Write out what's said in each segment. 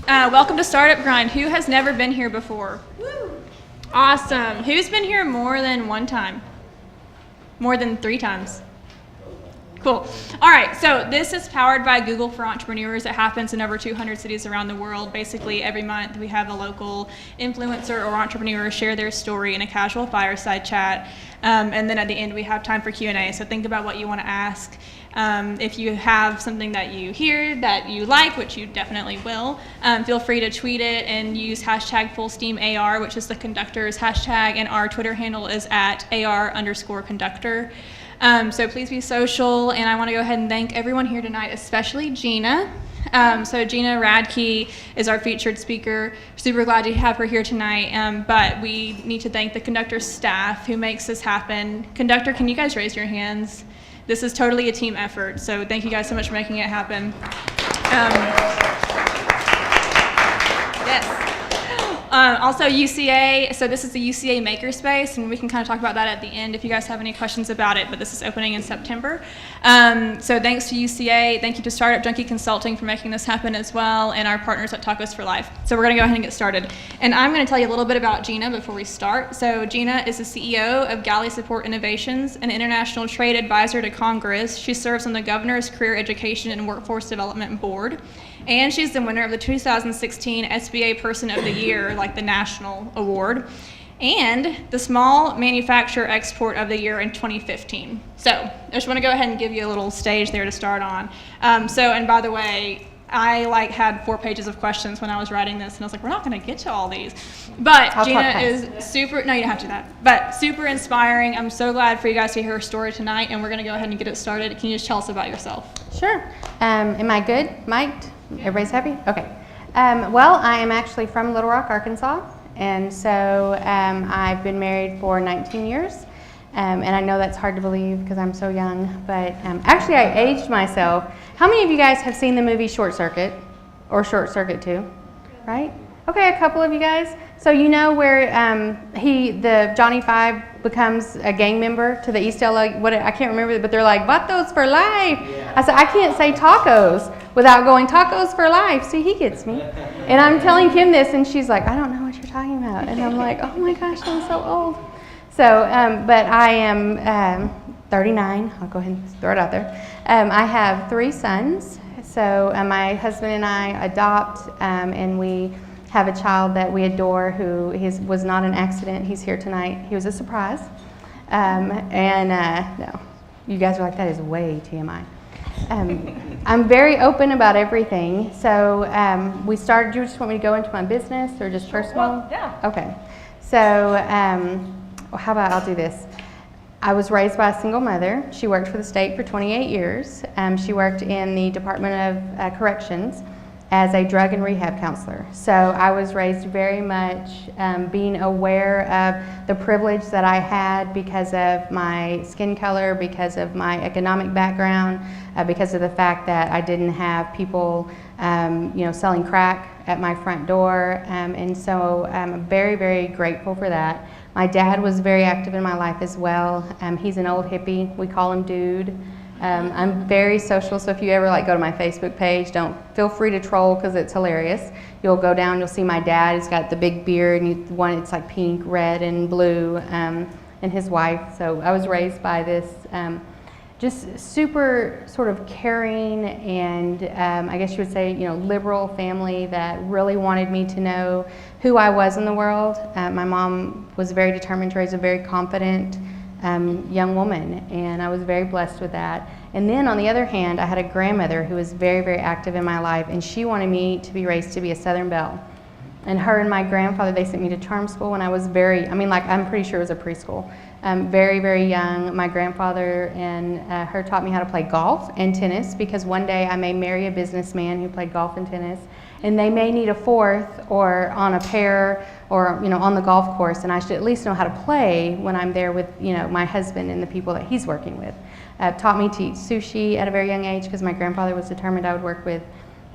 Welcome to Startup Grind. Who has never been here before? Woo. Awesome. Who's been here more than one time? More than 3 times? Cool. All right, so this is powered by Google for Entrepreneurs. It happens in over 200 cities around the world. Basically, every month we have a local influencer or entrepreneur share their story in a casual fireside chat. And then at the end, we have time for Q&A. So think about what you want to ask. If you have something that you hear that you like, which you definitely will, feel free to tweet it and use hashtag FullSteamAR, which is the conductor's hashtag, and our Twitter handle is at AR_conductor. So please be social, and I want to go ahead and thank everyone here tonight, especially Gina. So Gina Radke is our featured speaker. Super glad to have her here tonight, but we need to thank the conductor's staff who makes this happen. Conductor, can you guys raise your hands? This is totally a team effort, so thank you guys so much for making it happen. Yes. Also UCA, so this is the UCA Makerspace, and we can kind of talk about that at the end if you guys have any questions about it, but this is opening in September. So thanks to UCA, thank you to Startup Junkie Consulting for making this happen as well, and our partners at Tacos for Life. So we're gonna go ahead and get started. And I'm gonna tell you a little bit about Gina before we start. So Gina is the CEO of Galley Support Innovations, an international trade advisor to Congress. She serves on the Governor's Career Education and Workforce Development Board. And she's the winner of the 2016 SBA Person of the Year, like the national award, and the Small Manufacturer Export of the Year in 2015. So I just want to go ahead and give you a little stage there to start on. And by the way, I had 4 pages of questions when I was writing this, and I was like, we're not going to get to all these. But Gina is super, no, you don't have to do that, but super inspiring. I'm so glad for you guys to hear her story tonight, and we're going to go ahead and get it started. Can you just tell us about yourself? Sure. Am I good, mic'd? Everybody's happy? Okay. Well, I am actually from Little Rock, Arkansas, and so I've been married for 19 years, and I know that's hard to believe because I'm so young, but actually I aged myself. How many of you guys have seen the movie Short Circuit, or Short Circuit 2, right? Okay, a couple of you guys. So you know where Johnny Five becomes a gang member to the East LA, I can't remember, but they're like, Vatos for life. Yeah. I said, I can't say tacos without going tacos for life. See, he gets me. And I'm telling Kim this, and she's like, I don't know what you're talking about. And I'm like, oh my gosh, I'm so old. So, but I am 39. I'll go ahead and throw it out there. I have 3 sons. So my husband and I adopt, and we have a child that we adore who was not an accident. He's here tonight. He was a surprise. No, you guys are like, that is way TMI. I'm very open about everything. So we started, do you just want me to go into my business or just personal? Well, yeah. Okay. So how about I'll do this. I was raised by a single mother. She worked for the state for 28 years. She worked in the Department of Corrections as a drug and rehab counselor. So I was raised very much being aware of the privilege that I had because of my skin color, because of my economic background, because of the fact that I didn't have people selling crack at my front door. And so I'm very, very grateful for that. My dad was very active in my life as well. He's an old hippie. We call him Dude. I'm very social, so if you ever go to my Facebook page, feel free to troll because it's hilarious. You'll go down, you'll see my dad. He's got the big beard, and it's like pink, red, and blue, and his wife. So I was raised by this just super sort of caring and I guess you would say, liberal family that really wanted me to know who I was in the world. My mom was very determined to raise a very confident young woman, and I was very blessed with that. And then on the other hand, I had a grandmother who was very, very active in my life, and she wanted me to be raised to be a Southern Belle. And her and my grandfather, they sent me to charm school when I was I'm pretty sure it was a preschool. Very, very young. My grandfather and her taught me how to play golf and tennis, because one day I may marry a businessman who played golf and tennis, and they may need a fourth or on a pair or on the golf course, and I should at least know how to play when I'm there with my husband and the people that he's working with. Taught me to eat sushi at a very young age because my grandfather was determined I would work with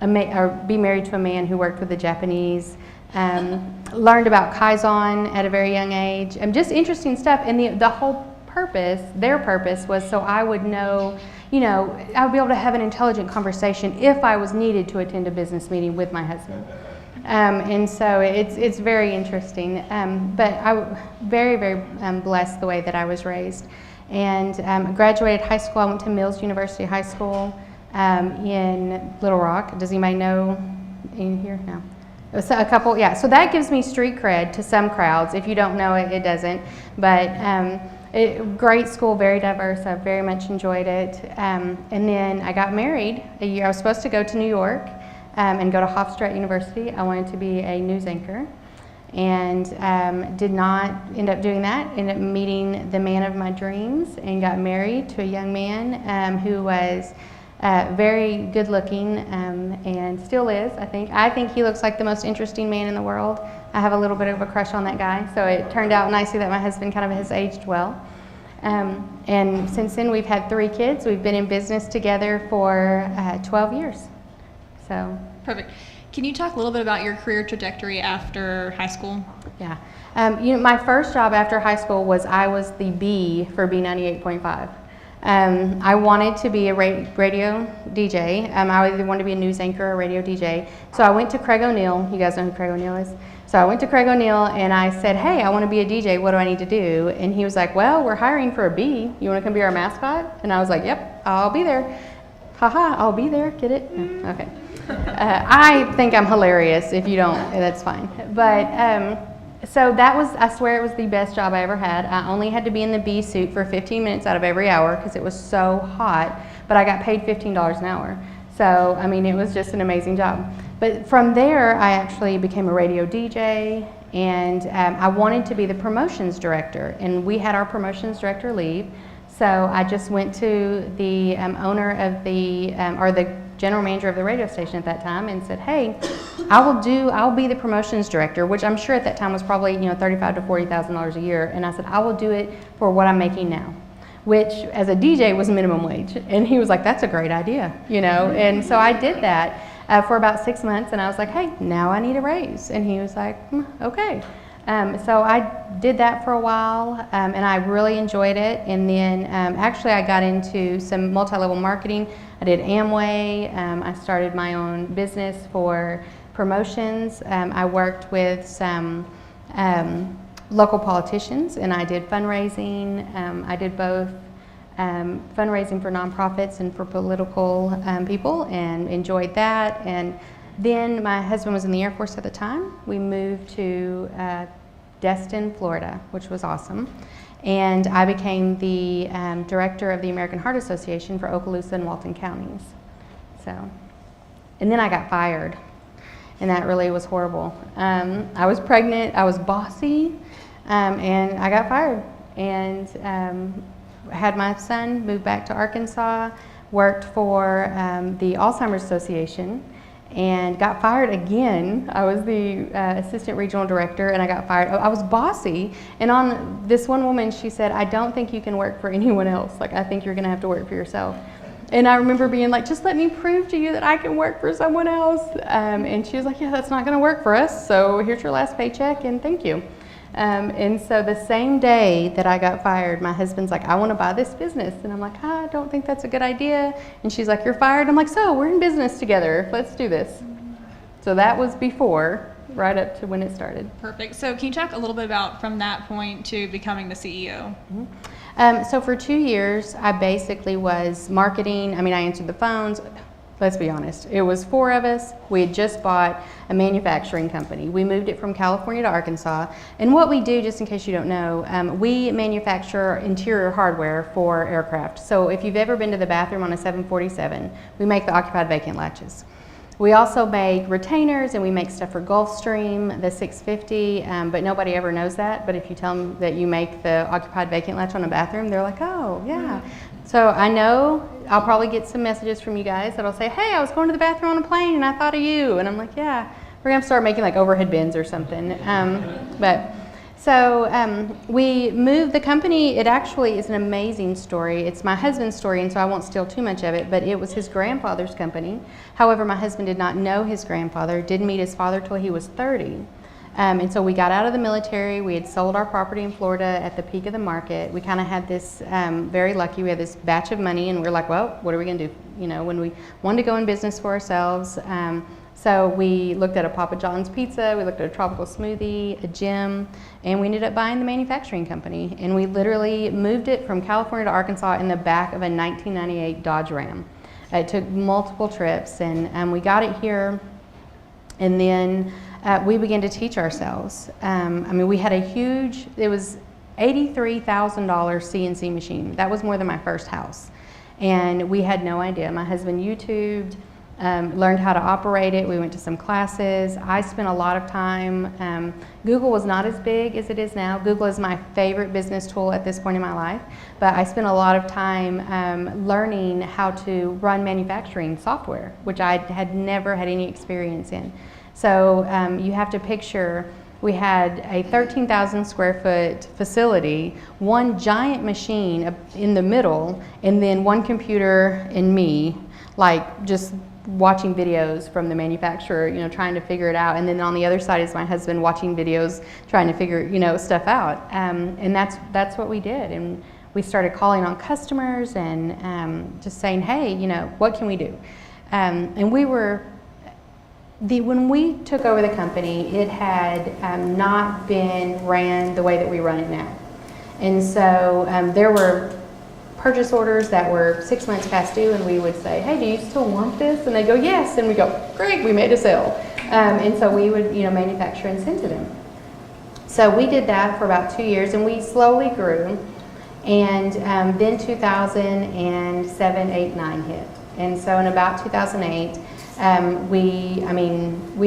or be married to a man who worked with the Japanese. Learned about Kaizen at a very young age. Just interesting stuff. And the whole purpose, their purpose, was so I would know, I would be able to have an intelligent conversation if I was needed to attend a business meeting with my husband. And so it's very interesting. But I very, very blessed the way that I was raised. And graduated high school. I went to Mills University High School in Little Rock. Does anybody know in here? No. So a couple, yeah. So that gives me street cred to some crowds. If you don't know it, it doesn't. But great school, very diverse. I very much enjoyed it. And then I got married a year. I was supposed to go to New York and go to Hofstra University. I wanted to be a news anchor, and did not end up doing that. Ended up meeting the man of my dreams and got married to a young man who was very good looking and still is, I think. I think he looks like the most interesting man in the world. I have a little bit of a crush on that guy, so it turned out nicely that my husband kind of has aged well. And since then we've had 3 kids. We've been in business together for 12 years. So. Perfect. Can you talk a little bit about your career trajectory after high school? Yeah. My first job after high school was I was the B for B98.5. I wanted to be a radio DJ. I either wanted to be a news anchor or a radio DJ. So I went to Craig O'Neill. You guys know who Craig O'Neill is? So I went to Craig O'Neill and I said, hey, I want to be a DJ. What do I need to do? And he was like, well, we're hiring for a B. You want to come be our mascot? And I was like, yep, I'll be there. Haha, I'll be there. Get it? No, okay. I think I'm hilarious. If you don't, that's fine. But so that was, I swear it was the best job I ever had. I only had to be in the bee suit for 15 minutes out of every hour because it was so hot, but I got paid $15 an hour. So, I mean, it was just an amazing job. But from there, I actually became a radio DJ, and I wanted to be the promotions director, and we had our promotions director leave. So I just went to the owner of the, or the general manager of the radio station at that time and said, hey, I'll be the promotions director, which I'm sure at that time was probably, $35,000 to $40,000 a year. And I said, I will do it for what I'm making now, which as a DJ was minimum wage. And he was like, that's a great idea, And so I did that for about 6 months, and I was like, hey, now I need a raise. And he was like, okay. So I did that for a while, and I really enjoyed it. And then actually I got into some multi-level marketing. I did Amway. I started my own business for promotions. I worked with some local politicians, and I did fundraising. I did both fundraising for nonprofits and for political people, and enjoyed that. And then my husband was in the Air Force at the time. We moved to Destin, Florida, which was awesome. And I became the director of the American Heart Association for Okaloosa and Walton counties. So, and then I got fired, and that really was horrible. I was pregnant, I was bossy, and I got fired. And had my son, moved back to Arkansas, worked for the Alzheimer's Association, and got fired again. I was the assistant regional director, and I got fired. I was bossy, and on this one woman, she said, I don't think you can work for anyone else. Like, I think you're gonna have to work for yourself. And I remember being like, just let me prove to you that I can work for someone else. And she was like, yeah, that's not gonna work for us, so here's your last paycheck, and thank you. And so the same day that I got fired, my husband's like, I want to buy this business. And I'm like, I don't think that's a good idea. And she's like, you're fired? I'm like, so we're in business together. Let's do this. So that was before, right up to when it started. Perfect. So can you talk a little bit about from that point to becoming the CEO? Mm-hmm. So for 2 years, I basically was marketing. I mean, I answered the phones. Let's be honest, it was 4 of us. We had just bought a manufacturing company. We moved it from California to Arkansas. And what we do, just in case you don't know, we manufacture interior hardware for aircraft. So if you've ever been to the bathroom on a 747, we make the occupied vacant latches. We also make retainers, and we make stuff for Gulfstream, the 650, but nobody ever knows that. But if you tell them that you make the occupied vacant latch on a bathroom, they're like, oh, yeah. So I know I'll probably get some messages from you guys that'll say, hey, I was going to the bathroom on a plane and I thought of you. And I'm like, yeah, we're gonna start making like overhead bins or something. So we moved the company. It actually is an amazing story. It's my husband's story, and so I won't steal too much of it, but it was his grandfather's company. However, my husband did not know his grandfather, didn't meet his father till he was 30. And so we got out of the military. We had sold our property in Florida at the peak of the market. We kind of had this, very lucky, we had this batch of money, and we were like, well, what are we gonna do? When we wanted to go in business for ourselves. So we looked at a Papa John's pizza, we looked at a tropical smoothie, a gym, and we ended up buying the manufacturing company. And we literally moved it from California to Arkansas in the back of a 1998 Dodge Ram. It took multiple trips, and we got it here, and then we began to teach ourselves. I mean, we had a huge, it was $83,000 CNC machine. That was more than my first house. And we had no idea. My husband YouTubed, learned how to operate it. We went to some classes. I spent a lot of time. Google was not as big as it is now. Google is my favorite business tool at this point in my life. But I spent a lot of time learning how to run manufacturing software, which I had never had any experience in. So you have to picture, we had a 13,000 square foot facility, one giant machine in the middle, and then one computer and me, like just watching videos from the manufacturer, you know, trying to figure it out. And then on the other side is my husband watching videos, trying to figure, you know, stuff out. And that's what we did. And we started calling on customers and just saying, hey, you know, what can we do? And we were, when we took over the company, it had not been ran the way that we run it now. And so there were purchase orders that were 6 months past due, and we would say, hey, do you still want this? And they go, yes. And we go, great, we made a sale. And so we would, you know, manufacture and send to them. So we did that for about 2 years, and we slowly grew. And then 2007, 8, 9 hit. And so in about 2008, we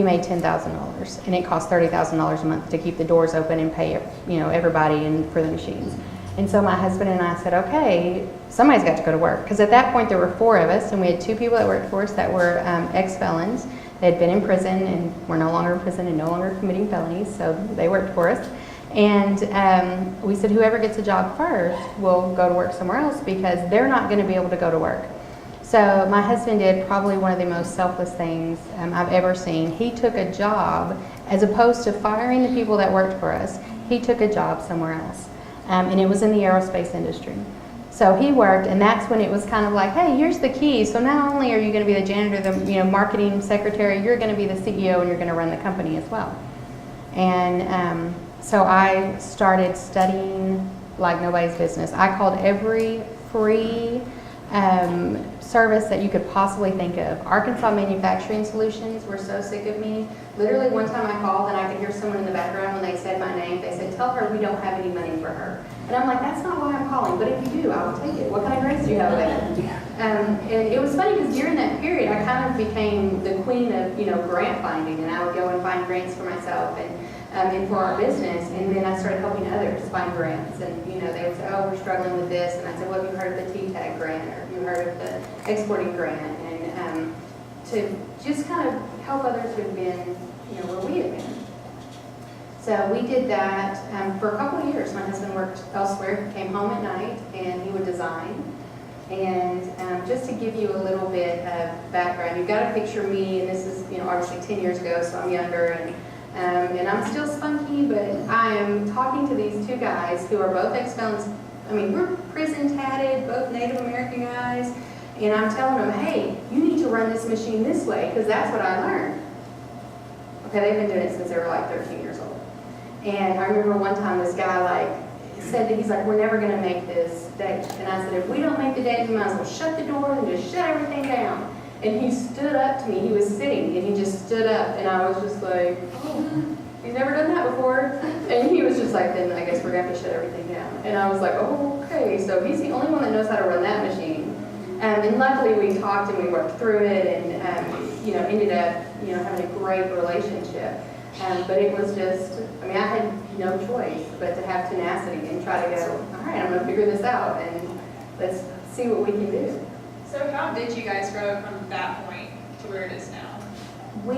made $10,000, and it cost $30,000 a month to keep the doors open and pay, you know, everybody and for the machines. And so my husband and I said, okay, somebody's got to go to work. Because at that point there were 4 of us, and we had 2 people that worked for us that were ex-felons. They had been in prison and were no longer in prison and no longer committing felonies, so they worked for us. And we said, whoever gets a job first will go to work somewhere else, because they're not going to be able to go to work. So my husband did probably one of the most selfless things I've ever seen. He took a job, as opposed to firing the people that worked for us, he took a job somewhere else. And it was in the aerospace industry. So he worked, and that's when it was kind of like, hey, here's the key. So not only are you going to be the janitor, the, you know, marketing secretary, you're going to be the CEO, and you're going to run the company as well. And so I started studying like nobody's business. I called every free service that you could possibly think of. Arkansas Manufacturing Solutions were so sick of me. Literally one time I called and I could hear someone in the background when they said my name. They said, tell her we don't have any money for her. And I'm like, that's not why I'm calling, but if you do, I will take it. What kind of grades do you have available? And it was funny because during that period I kind of became the queen of, you know, grant finding, and I would go and find grants for myself and for our business, and then I started helping others find grants. And you know, they would say, oh, we're struggling with this, and I said, well, have you heard of the T-Tag grant, or have you heard of the exporting grant? And to just kind of help others who've been, you know, where we have been. So we did that for a couple of years. My husband worked elsewhere, came home at night, and he would design. And just to give you a little bit of background, you've got to picture me, and this is, you know, obviously 10 years ago, so I'm younger, and I'm still spunky, but I am talking to these 2 guys who are both ex-felons. I mean, we're prison tatted, both Native American guys, and I'm telling them, hey, you need to run this machine this way, because that's what I learned. Okay, they've been doing it since they were like 13 years old. And I remember one time this guy said that he's like, we're never going to make this date. And I said, if we don't make the date, we might as well shut the door and just shut everything down. And he stood up to me. He was sitting, and he just stood up, and I was just like, oh, he's never done that before. And he was just like, then I guess we're going to have to shut everything down. And I was like, oh, okay. So he's the only one that knows how to run that machine. And luckily we talked and we worked through it, and you know, ended up, you know, having a great relationship. But it was just, I mean, I had no choice but to have tenacity and try to go, all right, I'm going to figure this out, and let's see what we can do. So how did you guys grow from that point to where it is now? We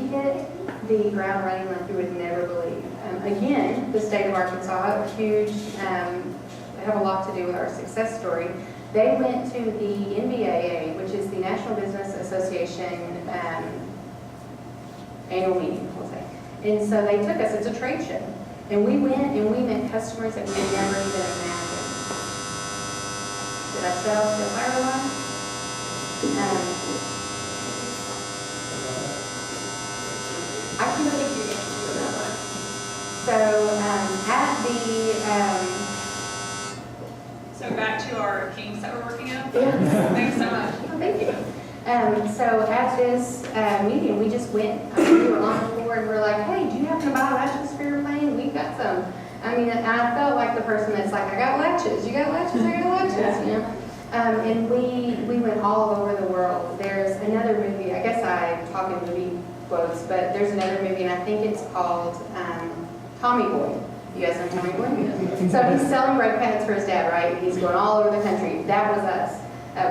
hit the ground running like you would never believe. Again, the state of Arkansas, a huge, they have a lot to do with our success story. They went to the NBAA, which is the National Business Association annual meeting, we'll say. And so they took us, it's a trade show. And we went and we met customers that we had never even imagined. Did I sell the fire alarm? So back to our kinks that we're working on. Yeah. Thanks so much. Well, thank you. So at this meeting, we just went, we were on the floor and we're like, hey, do you happen to buy latches for your plane? We've got some. I mean, and I felt like the person that's like, I got latches, you got latches, I got latches, you know? And we went all over the world. There's another movie, I guess I'm talking movie quotes, but there's another movie and I think it's called Tommy Boy. You guys know Tommy Boy? So he's selling brake pads for his dad, right? He's going all over the country. That was us.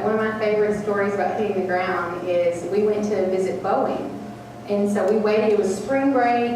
One of my favorite stories about hitting the ground is we went to visit Boeing. And so we waited, it was spring break,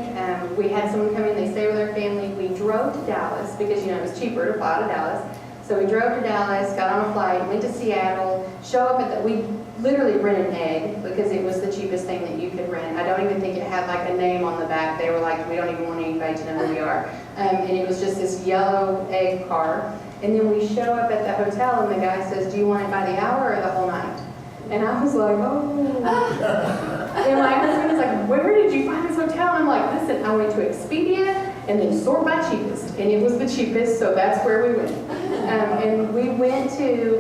we had someone come in, they stayed with their family. We drove to Dallas because, you know, it was cheaper to fly to Dallas. So we drove to Dallas, got on a flight, went to Seattle, show up at we literally rented an egg because it was the cheapest thing that you could rent. I don't even think it had like a name on the back. They were like, we don't even want anybody to know who we are. And it was just this yellow egg car. And then we show up at the hotel and the guy says, do you want it by the hour or the whole night? And I was like, oh. And my husband was like, where did you find this hotel? And I'm like, listen, I went to Expedia and then sort by cheapest. And it was the cheapest, so that's where we went. And we went to,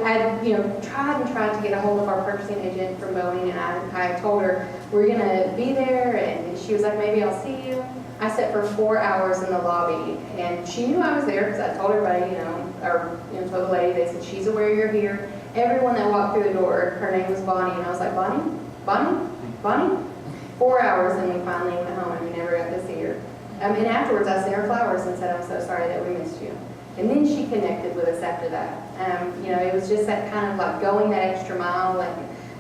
tried to get a hold of our purchasing agent from Boeing. And I told her, we're going to be there. And she was like, maybe I'll see you. I sat for 4 hours in the lobby. And she knew I was there because I told everybody, told the lady, they said, she's aware you're here. Everyone that walked through the door, her name was Bonnie, and I was like, Bonnie? 4 hours, and we finally went home, and we never got to see her. And afterwards, I sent her flowers and said, I'm so sorry that we missed you. And then she connected with us after that. It was just that kind of like going that extra mile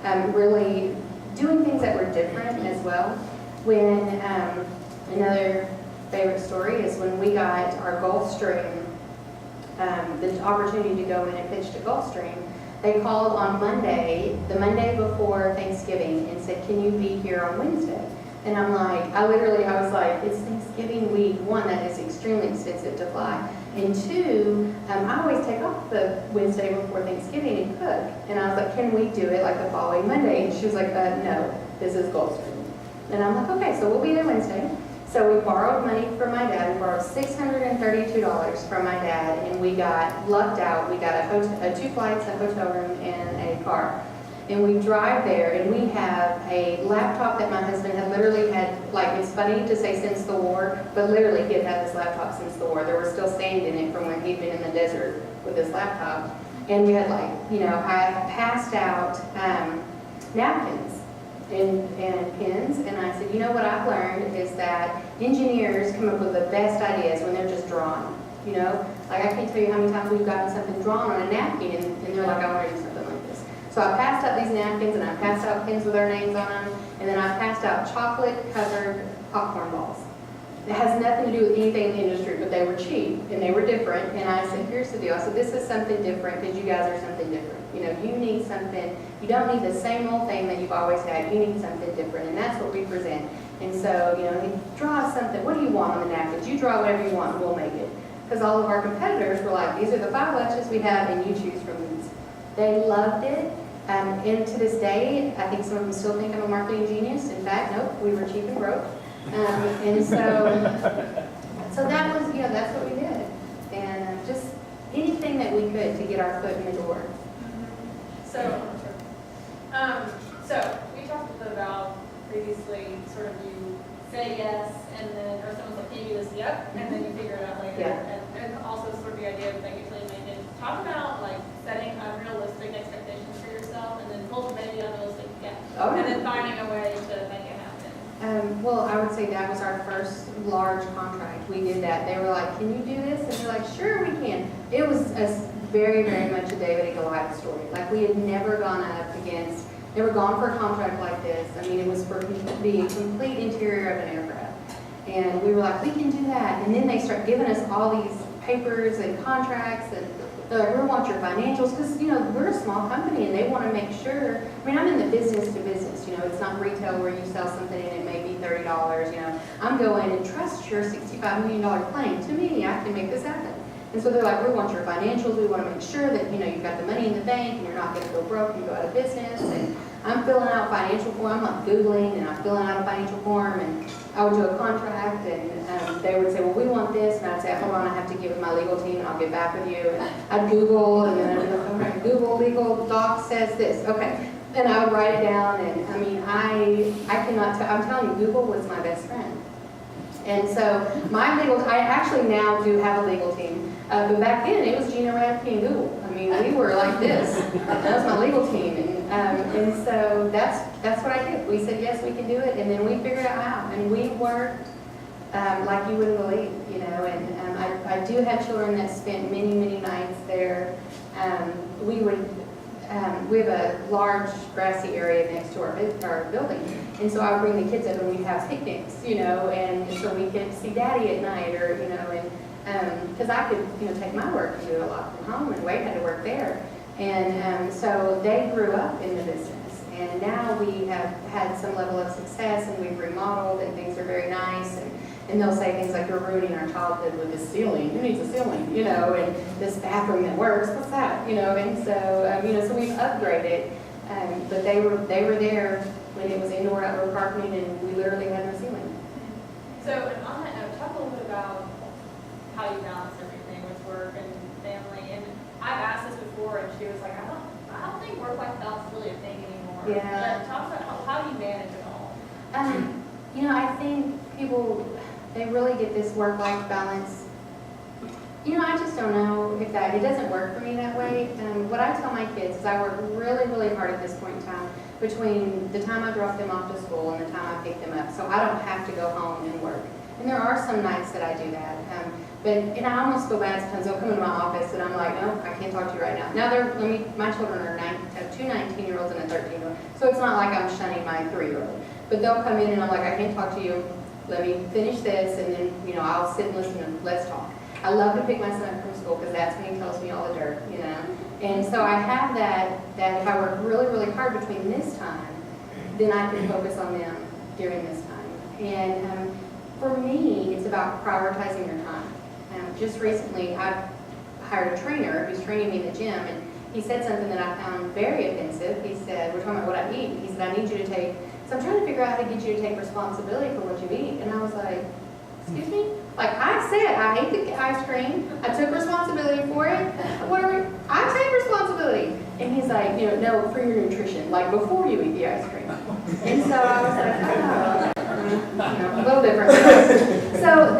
and really doing things that were different as well. When another favorite story is when we got our Gulfstream, the opportunity to go in and pitch to Gulfstream. They called on Monday, the Monday before Thanksgiving, and said, can you be here on Wednesday? And I'm like, I was like, it's Thanksgiving week. One, that is extremely expensive to fly. And two, I always take off the Wednesday before Thanksgiving and cook. And I was like, can we do it like the following Monday? And she was like, no, this is Gulfstream. And I'm like, okay, so we'll be there Wednesday. So we borrowed money from my dad. We borrowed $632 from my dad, and we got lucked out. We got 2 flights, a hotel room, and a car. And we drive there, and we have a laptop that my husband had literally had, like, it's funny to say since the war, but literally he had had this laptop since the war. There was still sand in it from when he'd been in the desert with this laptop. And we had, I passed out napkins and pens, and I said, you know what I've learned is that engineers come up with the best ideas when they're just drawn. Like I can't tell you how many times we've gotten something drawn on a napkin, and they're like, I want to do something like this. So I passed out these napkins, and I passed out pens with our names on them, and then I passed out chocolate-covered popcorn balls. It has nothing to do with anything in the industry, but they were cheap, and they were different, and I said, here's the deal. I said, this is something different because you guys are something different. You need something, you don't need the same old thing that you've always had. You need something different, and that's what we present. And so, draw something. What do you want on the napkins? You draw whatever you want, and we'll make it. Because all of our competitors were like, these are the 5 latches we have, and you choose from these. They loved it. And to this day, I think some of them still think I'm a marketing genius. In fact, nope, we were cheap and broke. And so that was, that's what we did. And just anything that we could to get our foot in the door. So we talked about previously sort of you say yes, and then, or someone's like, can you do this? Yep, and then you figure it out later. Yeah. And also sort of the idea of usually making, talk about like setting unrealistic expectations for yourself and then cultivating unrealistic, and then finding a way to make it happen. Well, I would say that was our first large contract. We did that. They were like, can you do this? And we're like, sure we can. It was very, very much a David and Goliath story. Like we had never gone for a contract like this. I mean, it was for the complete interior of an aircraft. And we were like, we can do that. And then they start giving us all these papers and contracts, and they're like, we want your financials, because, we're a small company, and they want to make sure. I mean, I'm in the business to business. It's not retail where you sell something and it may be $30. I'm going and trust your $65 million plane to me. I can make this happen. And so they're like, we want your financials. We want to make sure that, you've got the money in the bank and you're not going to go broke and go out of business. And I'm filling out financial form, I'm like Googling, and I'm filling out a financial form, and I would do a contract, and they would say, well, we want this, and I'd say, hold on, I have to get with my legal team, and I'll get back with you, and I'd Google, and then I'd be like, okay, Google legal doc says this, okay, and I would write it down, and I mean, I cannot, I'm telling you, Google was my best friend. And so I actually now do have a legal team, but back then it was Gina, Radke, and Google. I mean, we were like this. That was my legal team, and so that's what I did. We said yes, we can do it, and then we figured out how, and we worked like you wouldn't believe, you know. And I do have children that spent many nights there. We have a large grassy area next to our building, and so I would bring the kids up and we'd have picnics, you know, and so we could see Daddy at night, or you know, and because I could, you know, take my work and do a lot from home, and Wade had to work there, and so they grew up in the business, and now we have had some level of success, and we've remodeled, and things are very nice, and they'll say things like, you're ruining our childhood with this ceiling. Who needs a ceiling? You know, and this bathroom that works, what's that? You know, and so, you know, so we've upgraded. But they were there when it was indoor, outdoor parking, and we literally had no ceiling. So, and on that note, talk a little bit about how you balance everything with work and family. And I've asked this before, and she was like, I don't think work-life balance is really a thing anymore. Yeah. But talk about how do you manage it all? You know, I think people, they really get this work-life balance. You know, I just don't know if it doesn't work for me that way. What I tell my kids is I work really hard at this point in time between the time I drop them off to school and the time I pick them up, so I don't have to go home and work. And there are some nights that I do that. And I almost feel bad sometimes. They'll come into my office and I'm like, no, I can't talk to you right now. Now my children are two 19-year-olds and a 13-year-old, so it's not like I'm shunning my 3-year-old. But they'll come in and I'm like, I can't talk to you. Let me finish this, and then, you know, I'll sit and listen and let's talk. I love to pick my son up from school because that's when he tells me all the dirt, you know. And so I have that if I work really hard between this time, then I can focus on them during this time. And for me, it's about prioritizing your time. Just recently, I've hired a trainer who's training me in the gym, and he said something that I found very offensive. He said, we're talking about what I eat. He said, I need you to take, so I'm trying to figure out how to get you to take responsibility for what you eat. And I was like, excuse me? Like I said, I ate the ice cream. I took responsibility for it. I take responsibility. And he's like, you know, no, for your nutrition, like before you eat the ice cream. And so I was like, oh, you know, a little different. So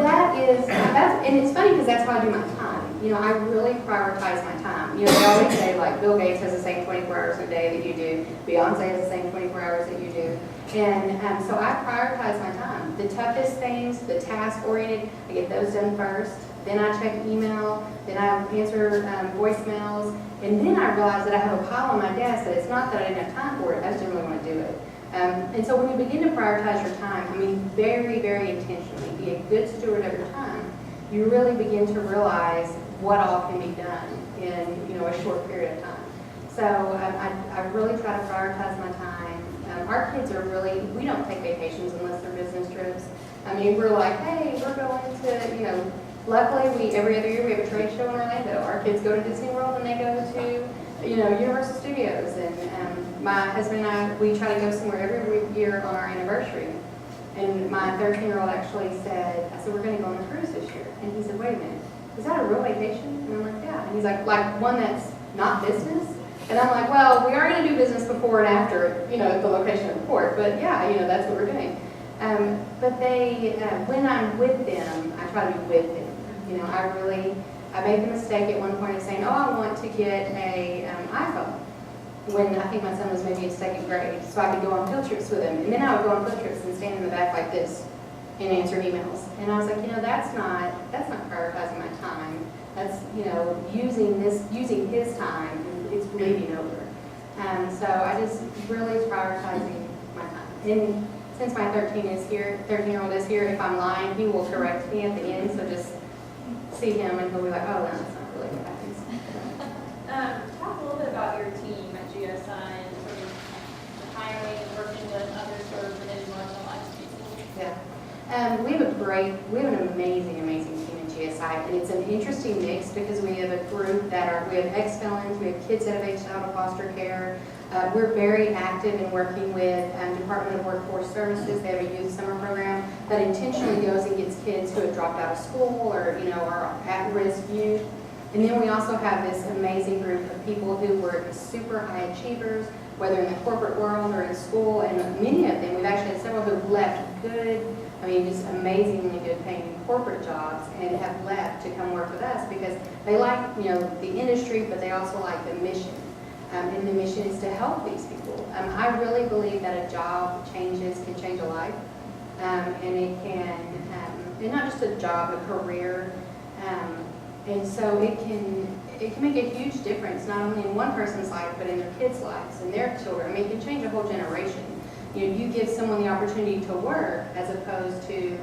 and it's funny because that's how I do my time. You know, I really prioritize my time. You know, they always say, like, Bill Gates has the same 24 hours a day that you do. Beyonce has the same 24 hours that you do. And so I prioritize my time. The toughest things, the task-oriented, I get those done first. Then I check email. Then I answer voicemails. And then I realize that I have a pile on my desk that it's not that I didn't have time for it. I just didn't really want to do it. And so when you begin to prioritize your time, I mean, very intentionally, be a good steward of your time, you really begin to realize what all can be done in, you know, a short period of time. So I really try to prioritize my time. Our kids are really, we don't take vacations unless they're business trips. I mean, we're like, hey, we're going to, you know, luckily every other year we have a trade show in Orlando. Our kids go to Disney World and they go to, you know, Universal Studios. And my husband and I, we try to go somewhere every year on our anniversary. And my 13-year-old actually said, I said, we're going to go on a cruise this year. And he said, wait a minute, is that a real vacation? And I'm like, yeah. And he's like one that's not business? And I'm like, well, we are going to do business before and after, you know, the location of the port. But yeah, you know, that's what we're doing. But they, when I'm with them, I try to be with them. You know, I made the mistake at one point of saying, oh, I want to get a iPhone. When I think my son was maybe in second grade, so I could go on field trips with him. And then I would go on field trips and stand in the back like this and answer emails. And I was like, you know, that's not prioritizing my time. That's, you know, using his time, it's bleeding over. So I just really prioritizing my time. And since my 13-year-old is here, if I'm lying, he will correct me at the end. So just see him and he'll be like, oh, no, that's not really what happens. Talk a little bit about your team at GSI and sort of the hiring and working with others who are within marginalized people. Yeah. We have an amazing team at GSI, and it's an interesting mix because we have a group we have ex-felons, we have kids that have aged out of foster care, We're very active in working with Department of Workforce Services. They have a youth summer program that intentionally goes and gets kids who have dropped out of school or, are at-risk youth. And then we also have this amazing group of people who were super high achievers, whether in the corporate world or in school, and many of them, we've actually had several who've left good, just amazingly good paying corporate jobs and have left to come work with us because they like, the industry, but they also like the mission. And the mission is to help these people. I really believe that a job can change a life. And it can, and not just a job, a career. And so it can make a huge difference, not only in one person's life, but in their kids' lives and their children. It can change a whole generation. You give someone the opportunity to work as opposed to,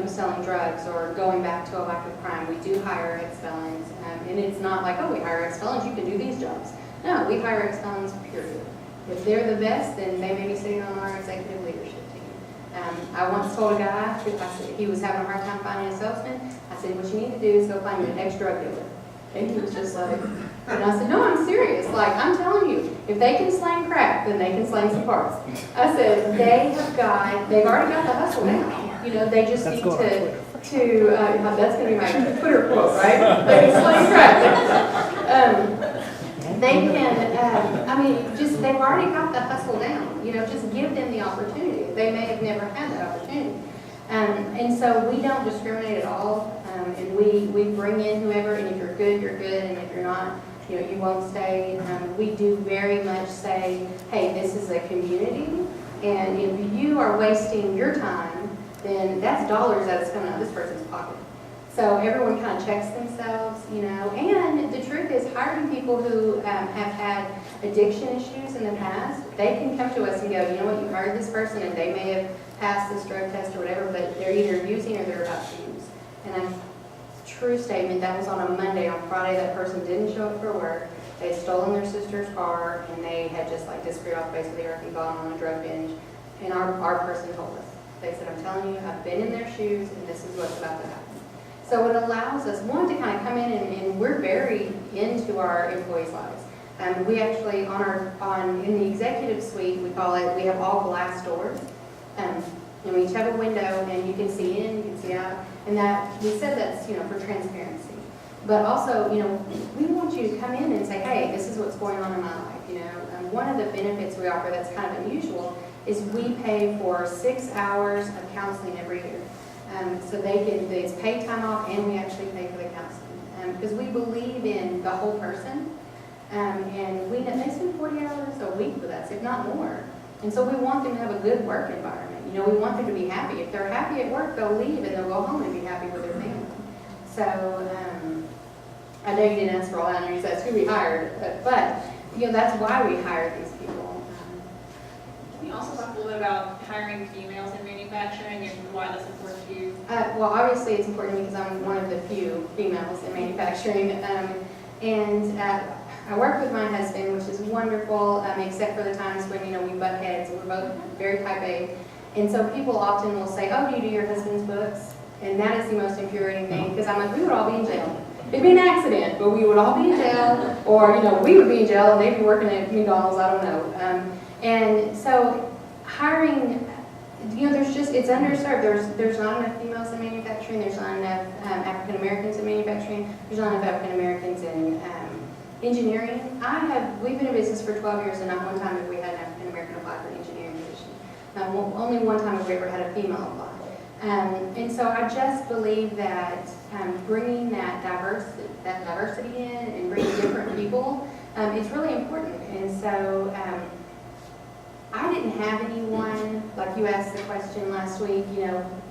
selling drugs or going back to a life of crime. We do hire ex-felons, and it's not like, oh, we hire ex-felons, you can do these jobs. No, we hire ex-felons, period. If they're the best, then they may be sitting on our executive leadership team. I once told a guy, he was having a hard time finding a salesman. I said, what you need to do is go find an ex-drug dealer. And he was just like, and I said, no, I'm serious. Like, I'm telling you, if they can slang crack, then they can slang some parts. I said, they've already got the hustle now. They just need to that's going to be my Twitter quote, right? They can slang crack. They can, they've already got the hustle down. Just give them the opportunity. They may have never had that opportunity. And so we don't discriminate at all. And we bring in whoever, and if you're good, and if you're not, you won't stay. We do very much say, hey, this is a community, and if you are wasting your time, then that's dollars that's coming out of this person's pocket. So everyone kind of checks themselves, and the truth is hiring people who have had addiction issues in the past, they can come to us and go, you know what, you hired this person and they may have passed this drug test or whatever, but they're either using or they're about to use. And a true statement, that was on a Monday. On Friday, that person didn't show up for work. They had stolen their sister's car and they had just disappeared off the face of the earth and gone on a drug binge. And our person told us. They said, I'm telling you, I've been in their shoes and this is what's about to happen. So it allows us, one, to kind of come in and we're very into our employees' lives. We actually, in the executive suite, we call it, we have all glass doors. And we each have a window and you can see in, you can see out. And that, we said that's, for transparency. But also, we want you to come in and say, hey, this is what's going on in my life. One of the benefits we offer that's kind of unusual is we pay for 6 hours of counseling every year. So it's paid time off and we actually pay for the counseling. Because we believe in the whole person. And they spend 40 hours a week with us, if not more. And so we want them to have a good work environment. We want them to be happy. If they're happy at work, they'll leave and they'll go home and be happy with their family. So I know you didn't ask for all that, and that's who we hired, but that's why we hired these people. Can you also talk a little bit about hiring females in manufacturing and why that's important to you? Well, obviously it's important because I'm one of the few females in manufacturing. I work with my husband, which is wonderful, except for the times when, we butt heads. We're both very type A. And so people often will say, oh, do you do your husband's books? And that is the most infuriating thing, because I'm like, we would all be in jail. It'd be an accident, but we would all be in jail, or, we would be in jail and they'd be working at McDonald's, I don't know. And so hiring, it's underserved. There's not enough females in manufacturing. There's not enough African Americans in manufacturing. There's not enough African Americans in engineering. We've been in business for 12 years, and not one time have we had an African American apply for an engineering position. Only one time have we ever had a female apply. And so I just believe that bringing that diversity in and bringing different people, it's really important. And so I didn't have anyone, like you asked the question last week,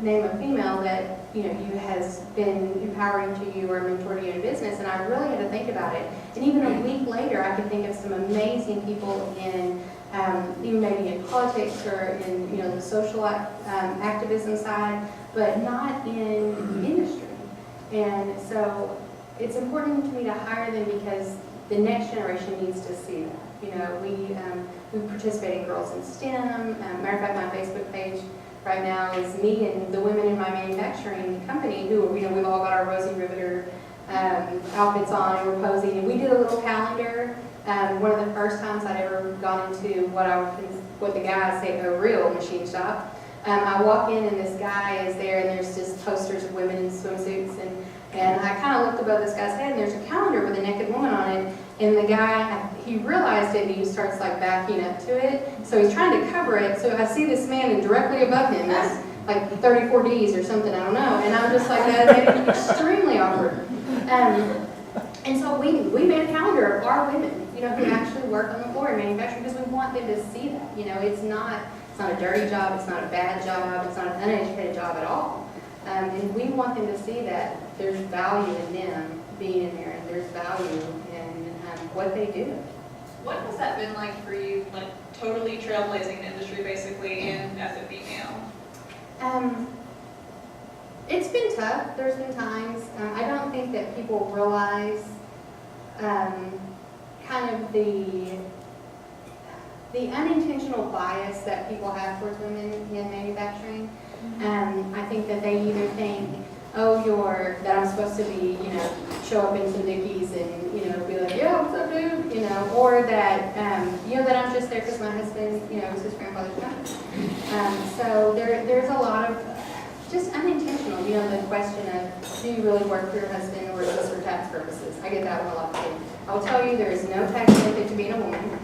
name a female that, you has been empowering to you or mentored you in business, and I really had to think about it. And even a week later, I could think of some amazing people in, even maybe in politics or in, the social activism side, but not in industry. And so it's important to me to hire them because the next generation needs to see that. We participate in Girls in STEM. Matter of fact, my Facebook page right now is me and the women in my manufacturing company who, we've all got our Rosie Riveter outfits on and we're posing. And we did a little calendar One of the first times I'd ever gone into what the guys say a real machine shop. I walk in and this guy is there and there's just posters of women in swimsuits and I kind of looked above this guy's head and there's a calendar with a naked woman on it and the guy, he realized it and he starts like backing up to it. So he's trying to cover it. So I see this man and directly above him is like 34 Ds or something, I don't know. And I'm just like, that made it extremely awkward. And so we made a calendar of our women, you know, who actually work on the floor in manufacturing because we want them to see that. You know, it's not a dirty job, it's not a bad job, it's not an uneducated job at all. And we want them to see that there's value in them being in there and there's value in what they do. What has that been like for you, like totally trailblazing the industry basically and as a female? It's been tough. There's been times. I don't think that people realize kind of the unintentional bias that people have towards women in manufacturing. I think that they either think, oh, that I'm supposed to be, you know, show up in some Dickies and, you know, be like, yeah, what's up, dude? You know, or that, you know, that I'm just there because my husband, you know, was his grandfather's company. So there's a lot of just unintentional, you know, the question of, do you really work for your husband or is this for tax purposes? I get that one a lot too. I will tell you there is no tax benefit to being a woman.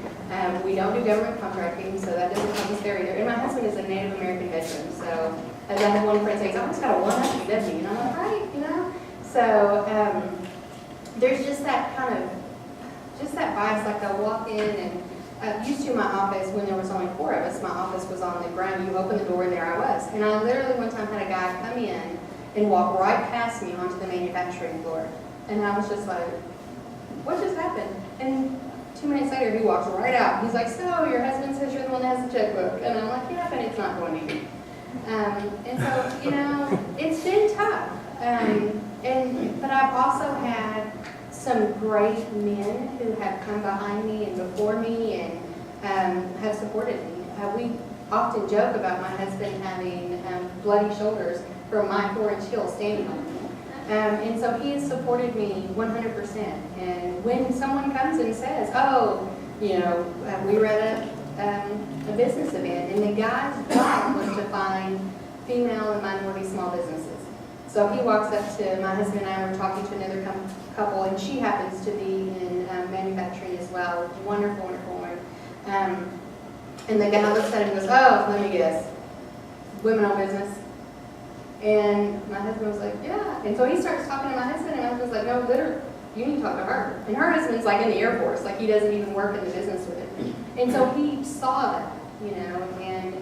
We don't do government contracting, so that doesn't help us there either. And my husband is a Native American veteran, so as I had one friend say, he's always got a one-up, doesn't he? And I'm like, right, you know? So there's just that kind of, just that bias, like I'll walk in and used to my office when there was only 4 of us, my office was on the ground. You open the door and there I was. And I literally one time had a guy come in and walk right past me onto the manufacturing floor. And I was just like, what just happened? And 2 minutes later, he walks right out. He's like, so your husband says you're the one that has the checkbook. And I'm like, yeah, but it's not going to be. And so, you know, it's been tough. But I've also had some great men who have come behind me and before me and have supported me. We often joke about my husband having bloody shoulders from my 4-inch heel standing on me. And so he has supported me 100%. And when someone comes and says, oh, you know, we were at a business event, and the guy's job was to find female and minority small businesses. So he walks up to my husband and I were talking to another couple, and she happens to be in manufacturing as well. Wonderful, wonderful woman. And the guy looks at him and goes, oh, let me guess, women-owned business? And my husband was like, yeah. And so he starts talking to my husband, and my husband's like, no, literally, you need to talk to her. And her husband's like in the Air Force, like he doesn't even work in the business with him. And so he saw that, you know, and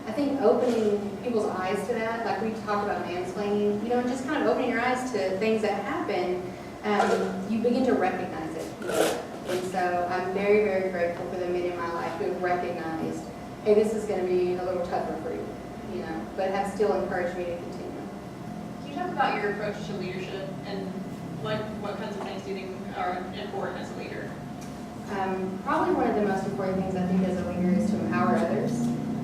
I think opening people's eyes to that, like we talked about mansplaining, you know, just kind of opening your eyes to things that happen, you begin to recognize it. You know? And so I'm very, very grateful for the men in my life who have recognized, hey, this is going to be a little tougher for you, you know, but have still encouraged me to continue. Can you talk about your approach to leadership and what kinds of things do you think are important as a leader? Probably one of the most important things I think as a leader is to empower others.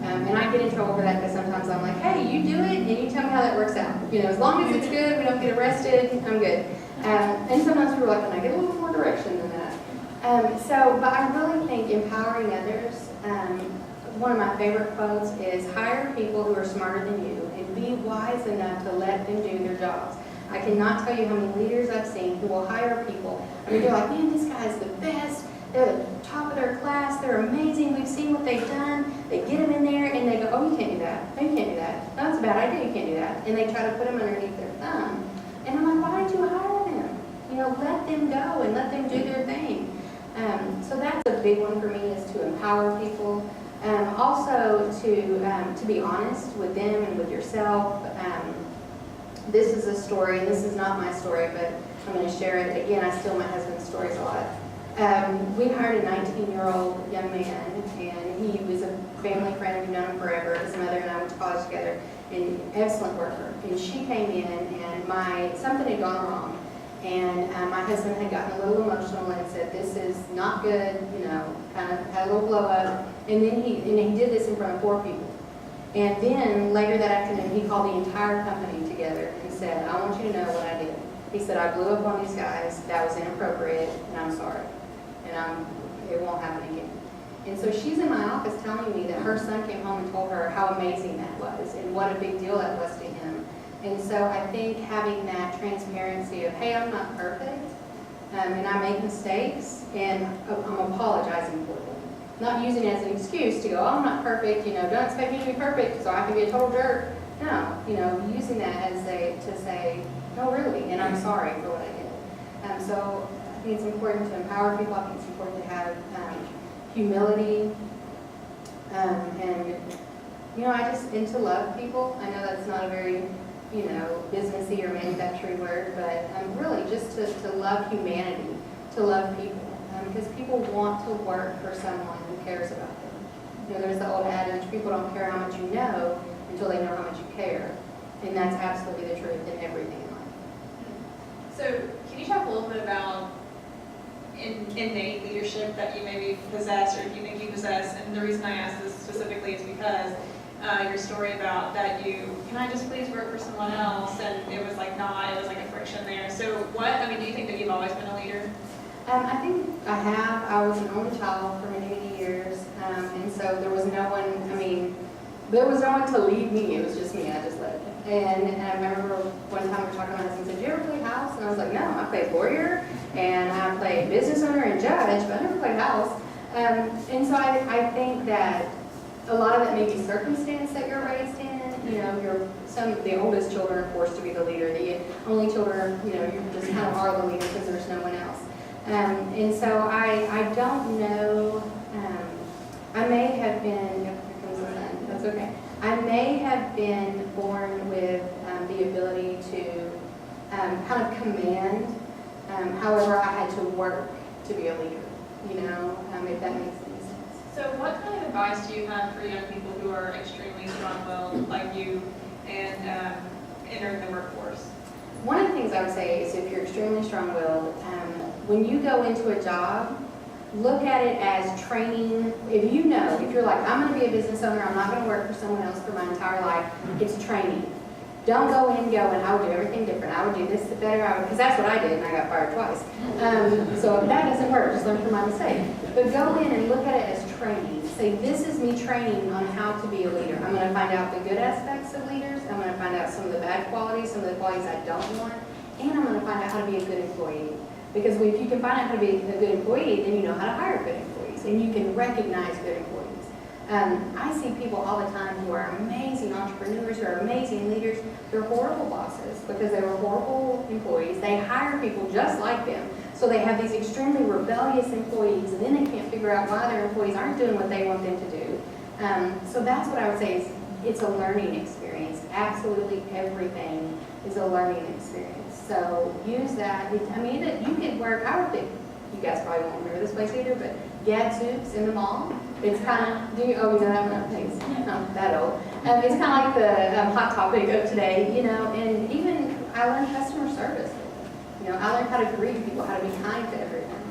And I get in trouble for that because sometimes I'm like, hey, you do it and you tell me how that works out. You know, as long as it's good, we don't get arrested, I'm good. And sometimes people are like, can I get a little more direction than that? But I really think empowering others, one of my favorite quotes is, hire people who are smarter than you and be wise enough to let them do their jobs. I cannot tell you how many leaders I've seen who will hire people. I mean, they're like, man, this guy's the best. They're the top of their class. They're amazing. We've seen what they've done. They get them in there and they go, oh, you can't do that. No, you can't do that. No, that's a bad idea. You can't do that. And they try to put them underneath their thumb. And I'm like, why did you hire them? You know, let them go and let them do their thing. So that's a big one for me, is to empower people. Also to be honest with them and with yourself. This is a story, and this is not my story, but I'm going to share it. Again, I steal my husband's stories a lot. We hired a 19-year-old young man, and he was a family friend. We've known him forever. His mother and I went to college together, and excellent worker. And she came in, and something had gone wrong. And my husband had gotten a little emotional and said, this is not good, you know, kind of had a little blow up. And then he did this in front of 4 people. And then later that afternoon, he called the entire company together and said, I want you to know what I did. He said, I blew up on these guys. That was inappropriate, and I'm sorry. And it won't happen again. And so she's in my office telling me that her son came home and told her how amazing that was and what a big deal that was to him. And so I think having that transparency of, hey, I'm not perfect, and I make mistakes, and I'm apologizing for them. Not using it as an excuse to go, oh, I'm not perfect, don't expect me to be perfect so I can be a total jerk. No, using that as to say, no, really, and I'm sorry for what I did. So I think it's important to empower people. I think it's important to have humility, and to love people. I know that's not a very, businessy or manufacturing word, but really just to love humanity, to love people, because people want to work for someone who cares about them. There's the old adage, people don't care how much you know until they know how much you care, and that's absolutely the truth in everything in life. So can you talk a little bit about innate leadership that you maybe possess or you think you possess? And the reason I ask this specifically is because your story about that can I just please work for someone else? And it was like not, it was like a friction there. So do you think that you've always been a leader? I think I have. I was an only child for many, many years. And so there was no one to lead me. It was just me. I just led. And I remember one time we were talking about this and said, "Did you ever play house?" And I was like, "No, I played lawyer and I played business owner and judge, but I never played house." And so I think that a lot of it may be circumstance that you're raised in. The oldest children are forced to be the leader. The only children, you just kind of are the leader because there's no one else. And so I don't know. I may have been. Here comes the sun. That's okay. I may have been born with the ability to kind of command. However, I had to work to be a leader. If that makes any sense. So what kind of advice do you have for young people who are extremely strong-willed like you and entering the workforce? One of the things I would say is if you're extremely strong-willed, when you go into a job, look at it as training. If you're like, I'm going to be a business owner, I'm not going to work for someone else for my entire life, it's training. Don't go in going, I would do everything different. I would do this better. Because that's what I did, and I got fired twice. So if that doesn't work, just learn from my mistake. But go in and look at it as training. Say, this is me training on how to be a leader. I'm going to find out the good aspects of leaders. I'm going to find out some of the bad qualities, some of the qualities I don't want. And I'm going to find out how to be a good employee. Because if you can find out how to be a good employee, then you know how to hire good employees. And you can recognize good employees. I see people all the time who are amazing entrepreneurs, who are amazing leaders. They're horrible bosses because they were horrible employees. They hire people just like them. So they have these extremely rebellious employees, and then they can't figure out why their employees aren't doing what they want them to do. So that's what I would say is it's a learning experience. Absolutely everything is a learning experience. So use that. You could work, I would think, you guys probably won't remember this place either, but Gadzooks in the mall. It's kind of, you know that one? Thanks. Not that old. It's kind of like the hot topic of today, and even I learned customer service. I learned how to greet people, how to be kind to everyone.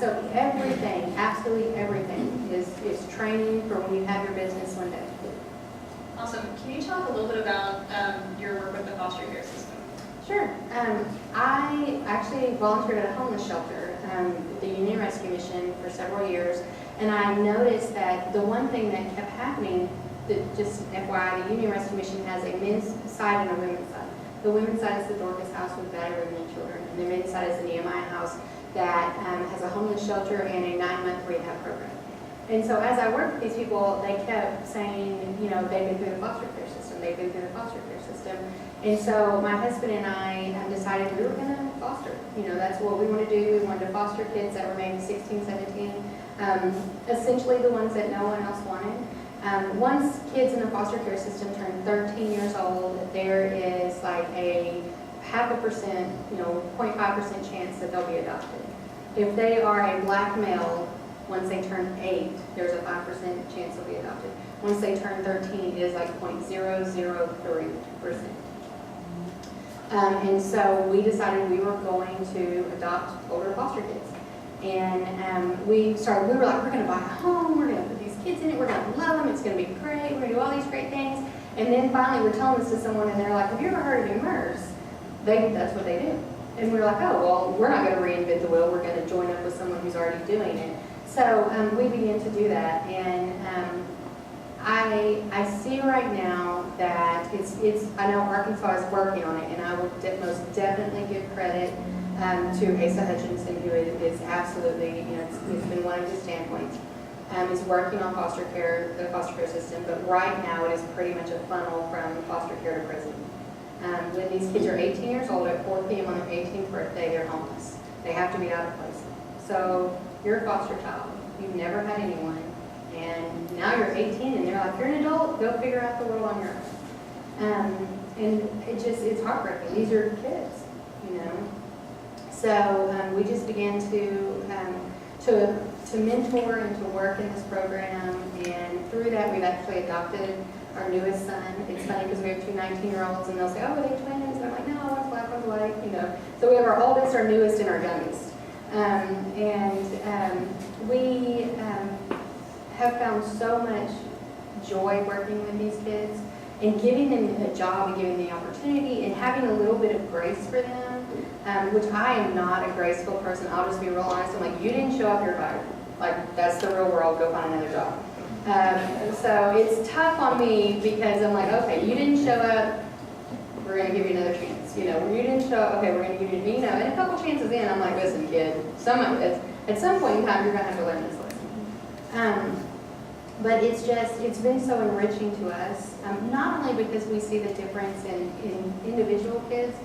So everything, absolutely everything is training for when you have your business one day. Awesome. Can you talk a little bit about your work with the foster care system? Sure. I actually volunteered at a homeless shelter, the Union Rescue Mission, for several years, and I noticed that the one thing that kept happening, just FYI, the Union Rescue Mission has a men's side and a women's side. The women's side is the Dorcas House with battered women and children, and the men's side is the Nehemiah House that has a homeless shelter and a 9-month rehab program. And so as I worked with these people, they kept saying, they've been through the foster care system, they've been through the foster care system. And so my husband and I decided we were going to foster. That's what we want to do. We wanted to foster kids that were maybe 16, 17, essentially the ones that no one else wanted. Once kids in the foster care system turn 13 years old, there is like a 0.5%, 0.5% chance that they'll be adopted. If they are a black male, once they turn 8, there's a 5% chance they'll be adopted. Once they turn 13, it is like 0.003%. And so we decided we were going to adopt older foster kids. And we were like, we're going to buy a home, we're going to put these kids in it, we're going to love them, it's going to be great, we're going to do all these great things. And then finally we're telling this to someone and they're like, have you ever heard of immerse? That's what they do. And we're like, oh, well, we're not going to reinvent the wheel, we're going to join up with someone who's already doing it. So we began to do that, and I see right now that I know Arkansas is working on it, and I would most definitely give credit to Asa Hutchinson, who is absolutely, it's been one of his standpoints. Is working on foster care, the foster care system, but right now it is pretty much a funnel from foster care to prison. When these kids are 18 years old, at 4 p.m. on their 18th birthday, they're homeless. They have to be out of place. So you're a foster child. You've never had anyone. And now you're 18 and they're like, you're an adult, go figure out the world on your own. And it's heartbreaking. These are kids, So we just began to mentor and to work in this program. And through that, we've actually adopted our newest son. It's funny because we have two 19-year-olds and they'll say, oh, are they twins? And I'm like, no, one's black, one's white, So we have our oldest, our newest, and our youngest. We have found so much joy working with these kids and giving them a job and giving them the opportunity and having a little bit of grace for them, which I am not a graceful person. I'll just be real honest. I'm like, you didn't show up, you're fired. Like, that's the real world, go find another job. So it's tough on me because I'm like, okay, you didn't show up, we're going to give you another chance. You didn't show up, okay, we're going to give you, and a couple chances in, I'm like, listen, kid, at some point in time, you're going to have to learn this lesson. But it's been so enriching to us, not only because we see the difference in individual kids,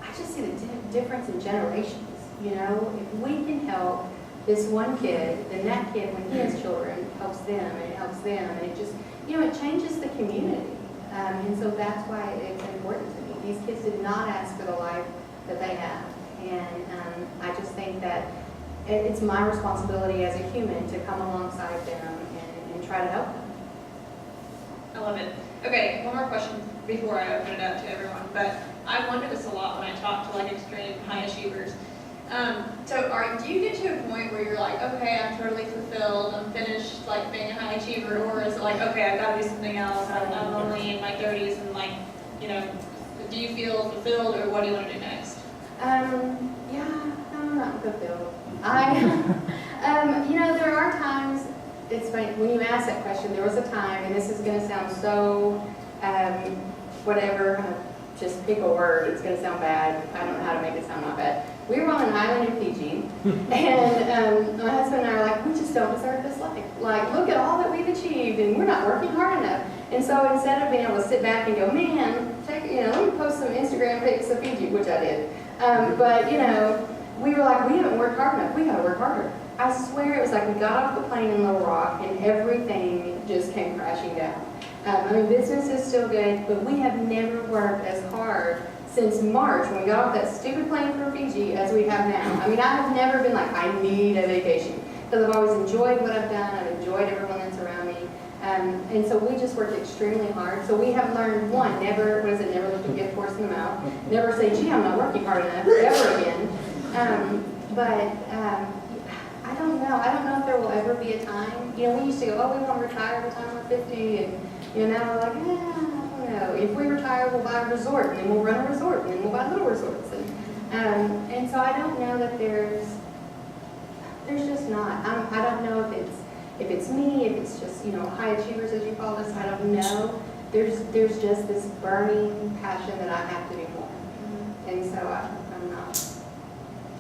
I just see the difference in generations. If we can help this one kid, then that kid, when he has children, helps them, and it helps them, and it just, it changes the community. And so that's why it's important to me. These kids did not ask for the life that they have. And I just think that it's my responsibility as a human to come alongside them and try to help them. I love it. Okay, one more question before I open it up to everyone. But I wonder this a lot when I talk to extreme high achievers. So do you get to a point where you're like, okay, I'm totally fulfilled, I'm finished being a high achiever, or is it like, okay, I've got to do something else, I'm only in my 30s and do you feel fulfilled, or what do you want to do next? Yeah, I'm not fulfilled. There are times, it's funny, when you ask that question, there was a time, and this is going to sound so, whatever, just pick a word, it's going to sound bad. I don't know how to make it sound not bad. We were on an island in Fiji, and my husband and I are like, we just don't deserve this life. Look at all that we've achieved, and we're not working hard enough. And so instead of being able to sit back and go, man, let me post some Instagram pics of Fiji, which I did. But we were like, we haven't worked hard enough. We got to work harder. I swear it was like we got off the plane in Little Rock, and everything just came crashing down. Business is still good, but we have never worked as hard since March when we got off that stupid plane for Fiji as we have now. I have never been like, I need a vacation, because I've always enjoyed what I've done. I've enjoyed everyone that's around me. And so we just worked extremely hard. So we have learned, one, never look a gift horse in the mouth. Never say, gee, I'm not working hard enough, ever again. I don't know. I don't know if there will ever be a time. We used to go, oh, we want to retire by the time we're 50. And now we're like, I don't know. If we retire, we'll buy a resort, and then we'll run a resort, and then we'll buy little resorts. And so I don't know that there's just not. I don't know if it's me, if it's just, high achievers, as you call us. I don't know. There's just this burning passion that I have to do more. And so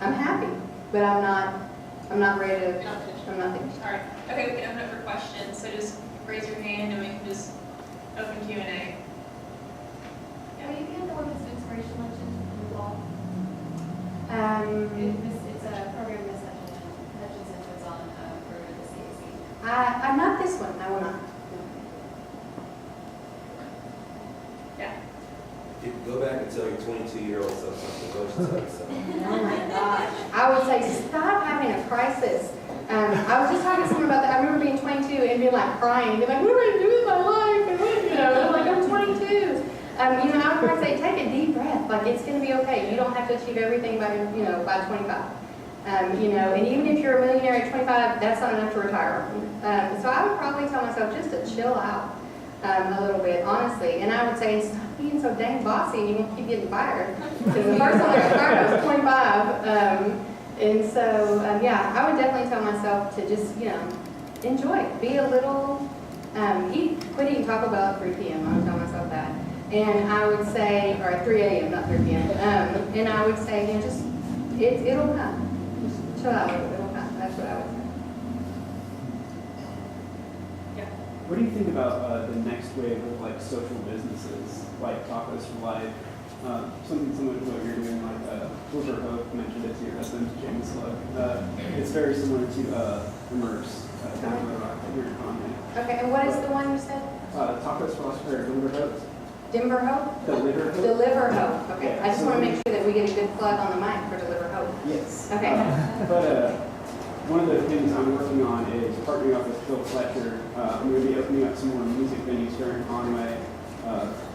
I'm happy, but I'm not ready to, I'm not finished. All right. Okay, we can open up for questions. So just raise your hand and we can just open Q&A. Are you going to go with this inspiration luncheon in the fall? It's a program Miss Hutchinson puts on for the CAC. I'm not this one. I will not. Yeah. If you go back and tell your 22-year-old something, go tell you something. Oh my gosh. I would say, stop having a crisis. I was just talking to someone about that. I remember being 22 and being crying, being like, what do I do with my life? And I'm 22. I would probably say, take a deep breath. It's going to be okay. You don't have to achieve everything by 25. And even if you're a millionaire at 25, that's not enough to retire. So I would probably tell myself just to chill out a little bit, honestly. And I would say, stop being so dang bossy and you won't keep getting fired. Because the first time I got fired, I was 25. And so, yeah, I would definitely tell myself to just, enjoy it. Be a little, quit eating Taco Bell at 3 p.m. I would tell myself that. And I would say, or at 3 a.m., not 3 p.m. And I would say, just, it'll come. Just chill out a little bit, it'll come. That's what I would say. What do you think about the next wave of like social businesses, like Tacos for Life, something similar to what you're doing, like Wilbur Hope mentioned it to your husband, James Slug. It's very similar to Immerse, down the rock here in Conway. Okay, and what is the one you said? Tacos for Life, or Denver Hope. Denver Hope? Deliver Hope. Deliver Hope, okay. Yeah, I just so want to make sure that we get a good plug on the mic for Deliver Hope. Yes. Okay. But one of the things I'm working on is partnering up with Phil Fletcher. I'm going to be opening up some more music venues here in Conway,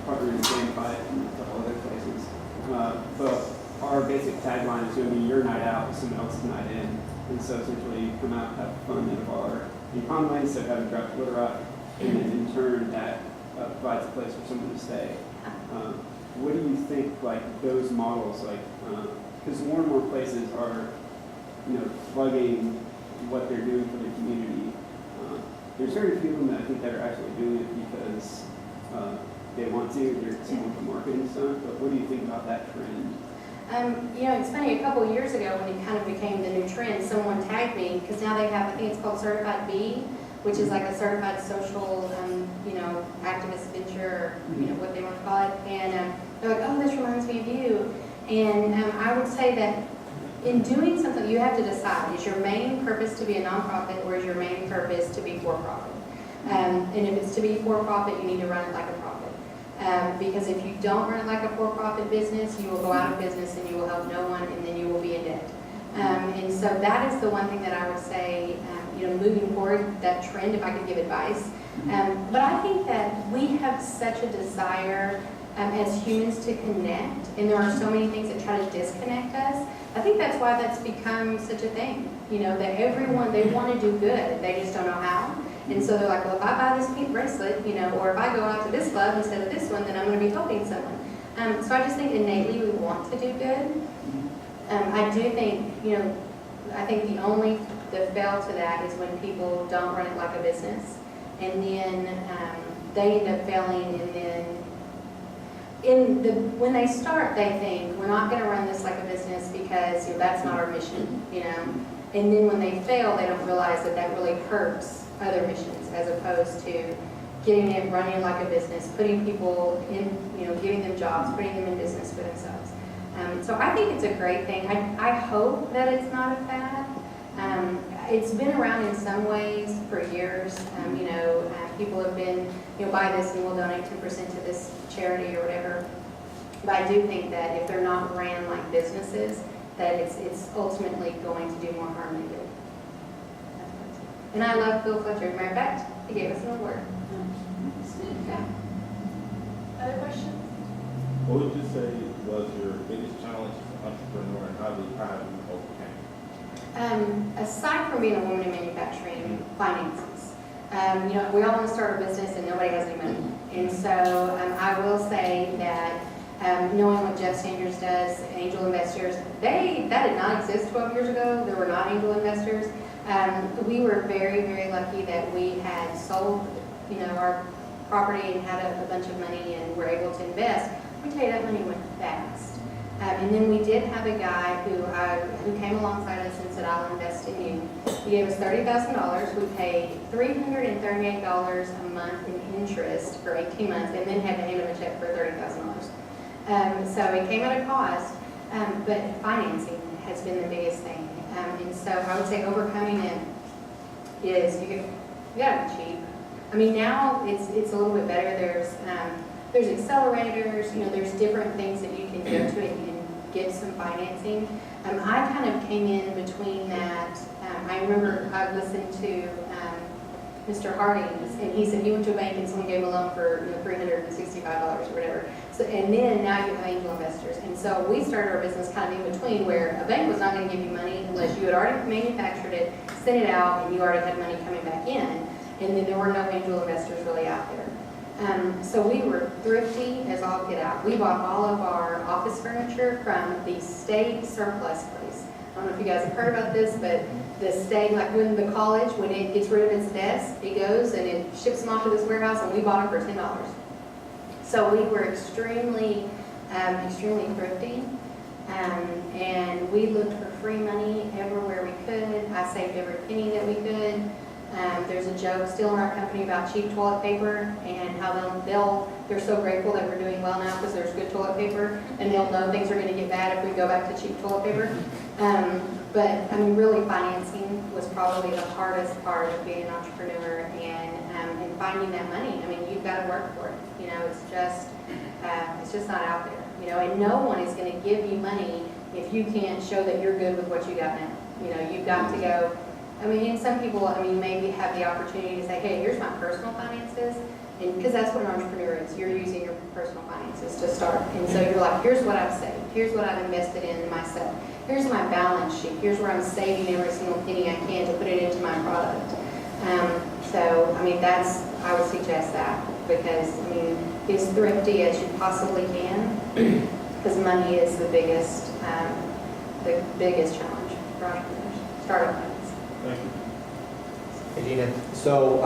partnering with Game Fight and a couple other places. But our basic tagline is going to be your night out with someone else's night in. And so essentially you come out, have fun at a bar in Conway instead of having to drive to Little Rock. And then in turn that provides a place for someone to stay. What do you think, like those models, like, because more and more places are, plugging what they're doing for the community. There's very few of them that I think that are actually doing it because they want to, they're seeing the marketing stuff, but what do you think about that trend? It's funny, a couple of years ago when it kind of became the new trend, someone tagged me, because now they have, I think it's called Certified B, which is like a certified social, activist venture, or, what they want to call it. And they're like, oh, this reminds me of you. And I would say that in doing something, you have to decide, is your main purpose to be a nonprofit or is your main purpose to be for-profit? And if it's to be for-profit, you need to run it like a profit. Because if you don't run it like a for-profit business, you will go out of business and you will help no one and then you will be in debt. And so that is the one thing that I would say, moving forward, that trend, if I could give advice. But I think that we have such a desire as humans to connect, and there are so many things that try to disconnect us. I think that's why that's become such a thing, that everyone, they want to do good, they just don't know how. And so they're like, well, if I buy this pink bracelet, or if I go out to this club instead of this one, then I'm going to be helping someone. So I just think innately we want to do good. I do think, I think the fail to that is when people don't run it like a business, and then they end up failing, and then when they start, they think, we're not going to run this like a business because that's not our mission, And then when they fail, they don't realize that that really hurts other missions, as opposed to getting it, running like a business, putting people in, giving them jobs, putting them in business for themselves. So I think it's a great thing. I hope that it's not a fad. It's been around in some ways for years. People have been, buy this and we'll donate 10% to this charity or whatever. But I do think that if they're not ran like businesses, that it's ultimately going to do more harm than good. And I love Phil Fletcher. Matter of fact, he gave us an award. Yeah. Other questions? What would you say was your biggest challenge as an entrepreneur, and how have you overcame it? Aside from being a woman in manufacturing, finances. We all want to start a business and nobody has any money. And so I will say that knowing what Jeff Sanders does, angel investors, that did not exist 12 years ago. There were not angel investors. We were very, very lucky that we had sold, our property and had a bunch of money and were able to invest. I tell you, that money went fast. And then we did have a guy who came alongside us and said, I'll invest in you. He gave us $30,000. We paid $338 a month in interest for 18 months, and then had to hand him a check for $30,000. So it came at a cost, but financing has been the biggest thing. And so I would say overcoming it is you gotta be cheap. I mean, now it's a little bit better. There's accelerators, there's different things that you can go to and get some financing. I kind of came in between that. I remember I listened to Mr. Harding's, and he said he went to a bank and someone gave him a loan for $365 or whatever. So, and then now you have angel investors. And so we started our business kind of in between, where a bank was not going to give you money unless you had already manufactured it, sent it out, and you already had money coming back in. And then there were no angel investors really out there. So we were thrifty as all get out. We bought all of our office furniture from the state surplus place. I don't know if you guys have heard about this, but the state, like when the college, when it gets rid of its desk, it goes and it ships them off to this warehouse, and we bought them for $10. So we were extremely thrifty, and we looked for free money everywhere we could. I saved every penny that we could. There's a joke still in our company about cheap toilet paper and how they're so grateful that we're doing well now because there's good toilet paper, and they'll know things are going to get bad if we go back to cheap toilet paper. But I mean, really, financing was probably the hardest part of being an entrepreneur, and finding that money. I mean, you've got to work for it. You know, it's just not out there. You know, and no one is going to give you money if you can't show that you're good with what you got now. You know, you've got to go. I mean, and some people, I mean, maybe have the opportunity to say, hey, here's my personal finances. And because that's what an entrepreneur is. You're using your personal finances to start. And so you're like, here's what I've saved. Here's what I've invested in myself. Here's my balance sheet. Here's where I'm saving every single penny I can to put it into my product. So, I mean, I would suggest that because, I mean, be as thrifty as you possibly can because money is the biggest challenge for entrepreneurs, startup owners. Thank you. Hey, Gina. So,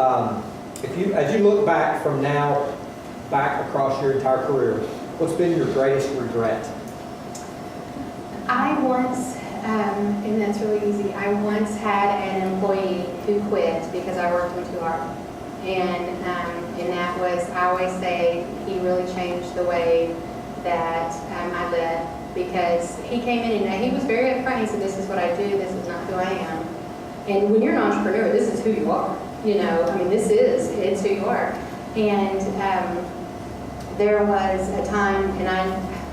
as you look back from now, back across your entire career, what's been your greatest regret? I once, and that's really easy, I once had an employee who quit because I worked him too hard. And that was, I always say, he really changed the way that I led because he came in and he was very upfront. He said, this is what I do, this is not who I am. And when you're an entrepreneur, this is who you are. You know, I mean, it's who you are. And there was a time, and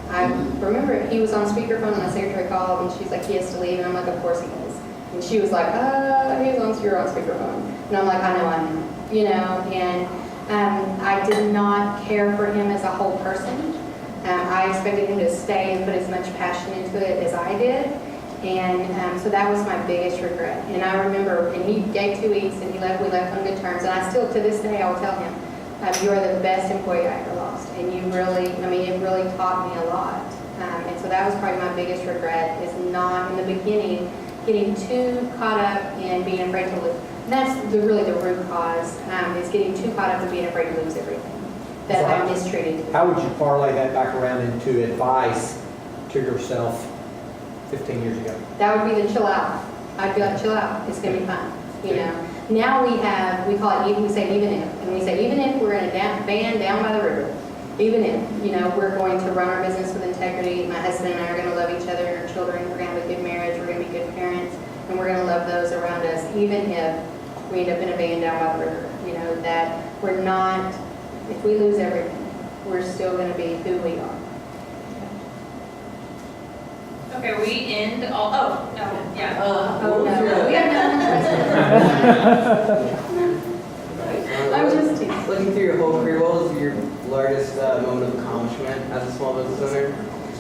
I remember he was on speakerphone and my secretary called and she's like, he has to leave. And I'm like, of course he is. And she was like, you're on speakerphone. And I'm like, I know. You know, and I did not care for him as a whole person. I expected him to stay and put as much passion into it as I did. And so that was my biggest regret. And I remember, and he gave 2 weeks and we left on good terms. And I still, to this day, I will tell him, you are the best employee I ever lost. And you really, I mean, it really taught me a lot. And so that was probably my biggest regret, is not, in the beginning, getting too caught up in being afraid to lose. And that's really the root cause, is getting too caught up in being afraid to lose everything that I mistreated. How would you parlay that back around into advice to yourself 15 years ago? That would be the chill out. I'd be like, chill out. It's going to be fun. You know. Now we call it, we say even if. And we say even if we're in a van down by the river, even if, you know, we're going to run our business with integrity. My husband and I are going to love each other and our children. We're going to have a good marriage. We're going to be good parents. And we're going to love those around us, even if we end up in a van down by the river. You know, that we're not, if we lose everything, we're still going to be who we are. Okay, we end all, yeah. Oh, no. We have I'm just teasing. Looking through your whole career, what was your largest moment of accomplishment as a small business owner?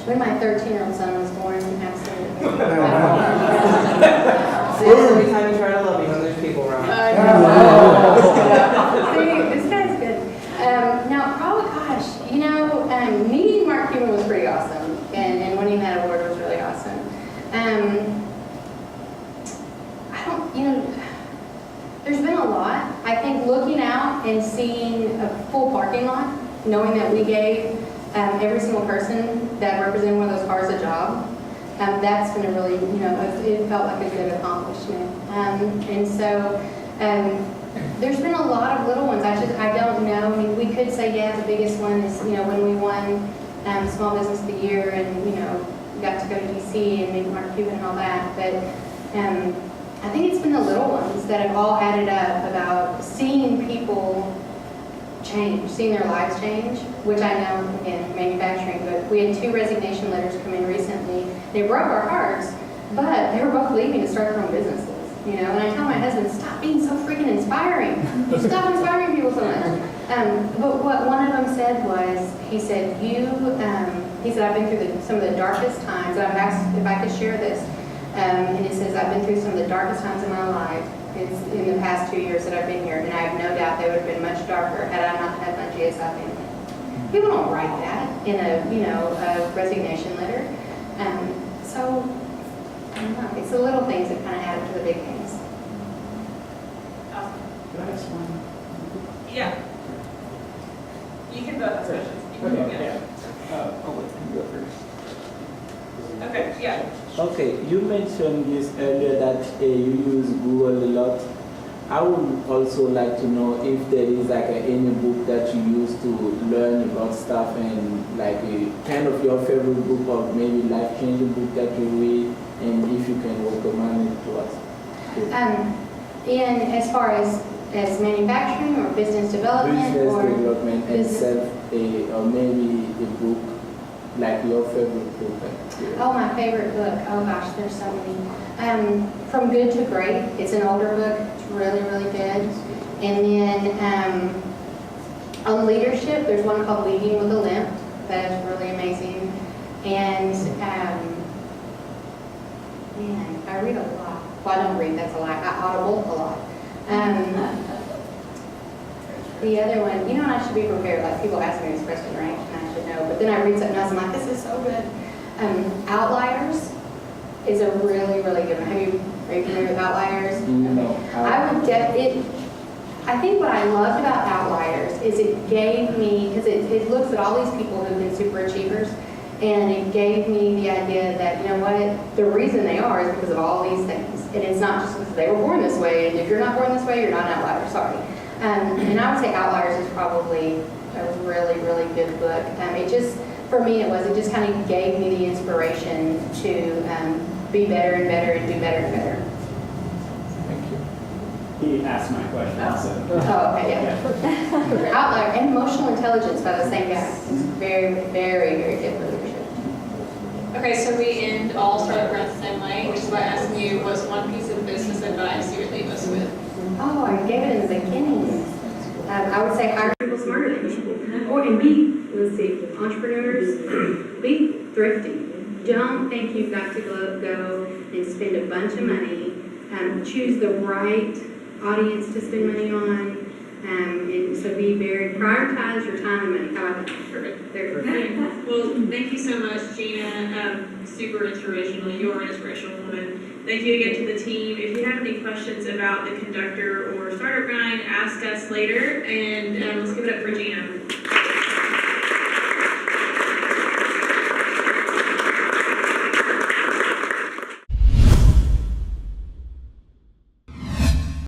When my 13-year-old son was born, absolutely. See, every time you try to love me when there's people around. See, this guy's good. Now, probably, gosh, you know, meeting Mark Cuban was pretty awesome, and winning that award was really awesome. There's been a lot. I think looking out and seeing a full parking lot, knowing that we gave every single person that represented one of those cars a job, that's been a really, you know, it felt like a good accomplishment. And so there's been a lot of little ones. I don't know. I mean, we could say, yeah, the biggest one is, you know, when we won Small Business of the Year and, you know, got to go to DC and meet Mark Cuban and all that. But I think it's been the little ones that have all added up about seeing people change, seeing their lives change, which I know, again, manufacturing, but we had 2 resignation letters come in recently. They broke our hearts, but they were both leaving to start their own businesses, you know, and I tell my husband, stop being so freaking inspiring. Stop inspiring people so much. But what one of them said was, he said, I've been through some of the darkest times, and I've asked if I could share this, and it says, I've been through some of the darkest times in my life. It's in the past 2 years that I've been here, and I have no doubt they would have been much darker had I not had my GSI family. People don't write that in a resignation letter. So It's the little things that kind of add up to the big things. Awesome. Can I ask one? Yeah. You can both ask questions. You can Okay, go. yeah. I'll let you go first. Okay, yeah. Okay, you mentioned this earlier that you use Google a lot. I would also like to know if there is like any book that you use to learn about stuff and like a kind of your favorite book or maybe life-changing book that you read, and if you can recommend it to us. In as far as manufacturing or business development Business or development and business- or maybe a book like your favorite book. Oh, my favorite book. Oh gosh, there's so many. From Good to Great. It's an older book. It's really, really good. And then on leadership, there's one called Leading with a Limp. That is really amazing. And man, I read a lot. Well, I don't read. That's a lie. I audible a lot. The other one, you know, and I should be prepared. Like people ask me this question, right? And I should know. But then I read something else. I'm like, this is so good. Outliers is a really, really good one. Are you familiar with Outliers? No. I would I think what I loved about Outliers is it gave me, because it looks at all these people who've been super achievers, and it gave me the idea that, you know what, the reason they are is because of all these things. And it's not just because they were born this way, and if you're not born this way, you're not an outlier, sorry. And I would say Outliers is probably a really, really good book. It just, for me, it just kind of gave me the inspiration to be better and better and do better and better. Thank you. He asked my question, so. Oh, okay, yeah. Outlier and Emotional Intelligence by the same guy. It's very, very, very good for leadership. Okay, so we end all startup grants the same way, which is why asking you what's one piece of business advice you would leave us with. Oh, I gave it in the beginning. I would say hire people smarter than you. Or, and be, let's see, entrepreneurs, be thrifty. Don't think you've got to go and spend a bunch of money. Choose the right audience to spend money on. And so be very, prioritize your time and money. How about that? Perfect. There. Well, thank you so much, Gina. Super inspirational. You're an inspirational woman. Thank you again to the team. If you have any questions about the conductor or startup grind, ask us later. And let's give it up for Gina.